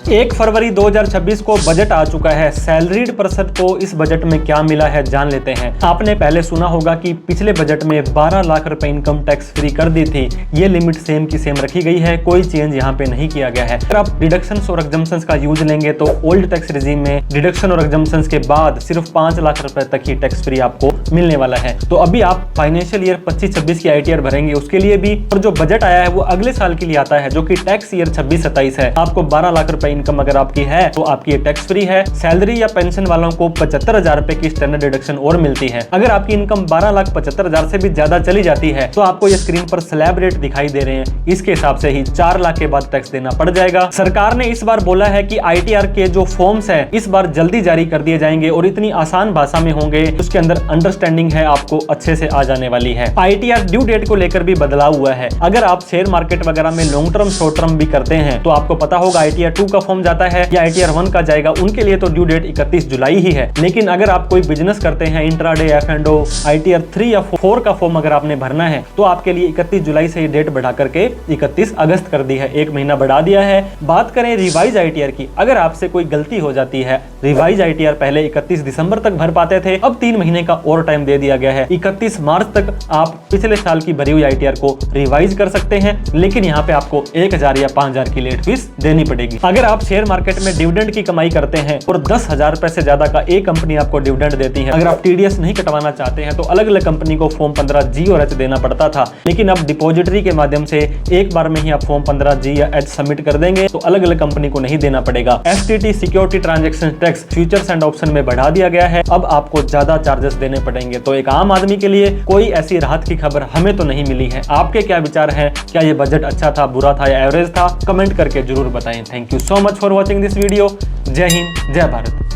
1 फरवरी 2026 को बजट आ चुका है। सैलरीड पर्सन को इस बजट में क्या मिला है जान लेते हैं। आपने पहले सुना होगा कि पिछले बजट में 12 लाख रुपए इनकम टैक्स फ्री कर दी थी। ये लिमिट सेम की सेम रखी गई है, कोई चेंज यहाँ पे नहीं किया गया है। अगर आप डिडक्शन और एग्जम्पशंस का यूज लेंगे तो ओल्ड टैक्स रिजीम में डिडक्शन और एग्जम्पशंस के बाद सिर्फ 5 लाख रुपए तक ही टैक्स फ्री आपको मिलने वाला है। तो अभी आप फाइनेंशियल ईयर 25-26 की ITR भरेंगे उसके लिए भी, और जो बजट आया है वो अगले साल के लिए आता है जो कि टैक्स ईयर 26-27 है। आपको 12 लाख रुपए इनकम अगर आपकी है तो आपकी ये टैक्स फ्री है। सैलरी या पेंशन वालों को 75,000 रुपए की स्टैंडर्ड डिडक्शन और मिलती है। अगर आपकी इनकम 12,75,000 से भी ज्यादा चली जाती है तो आपको ये स्क्रीन पर स्लैब रेट दिखाई दे रहे हैं, इसके हिसाब से ही 4 लाख के बाद टैक्स देना पड़ जाएगा। सरकार ने इस बार बोला है कि ITR के जो फॉर्म्स है इस बार जल्दी जारी कर दिए जाएंगे और इतनी आसान भाषा में होंगे, उसके अंदर अंडरस्टैंडिंग है आपको अच्छे से आ जाने वाली है। ITR ड्यू डेट को लेकर भी बदलाव हुआ है। अगर आप शेयर मार्केट वगैरह में लॉन्ग टर्म शॉर्ट टर्म भी करते हैं तो आपको पता होगा ITR 2 का फॉर्म जाता है या ITR 1 का जाएगा, उनके लिए तो ड्यू डेट 31 जुलाई ही है। लेकिन अगर आप कोई बिजनेस करते हैं, इंट्राडे, F&O, ITR 3 या 4 का फॉर्म अगर आपने भरना है तो आपके लिए 31 जुलाई से ये डेट बढ़ा करके 31 अगस्त कर दी है, 1 महीना बढ़ा दिया है। बात करें रिवाइज ITR की, अगर आपसे कोई गलती हो जाती है, रिवाइज ITR पहले 31 दिसंबर तक भर पाते थे, अब 3 महीने का और टाइम दे दिया गया है। 31 मार्च तक आप पिछले साल की भरी हुई ITR को रिवाइज कर सकते हैं, लेकिन यहाँ पे आपको 1,000 या 5,000 की लेट फीस देनी पड़ेगी। अगर आप शेयर मार्केट में डिविडेंड की कमाई करते हैं और 10,000 रुपए से ज्यादा का एक कंपनी आपको डिविडेंड देती है, अगर आप TDS नहीं कटवाना चाहते हैं तो अलग अलग कंपनी को फॉर्म 15G और H देना पड़ता था, लेकिन अब डिपॉजिटरी के माध्यम से एक बार में ही आप फॉर्म 15G या H सबमिट कर देंगे तो अलग अलग कंपनी को नहीं देना पड़ेगा। STT security transaction tax futures and option में बढ़ा दिया गया है, अब आपको ज्यादा चार्जेस देने पड़ेंगे। तो एक आम आदमी के लिए कोई ऐसी राहत की खबर हमें तो नहीं मिली है। आपके क्या विचार हैं? क्या ये बजट अच्छा था, बुरा था या एवरेज था? कमेंट करके जरूर बताएं। Thank you so much for watching this video. जय हिंद, जय भारत।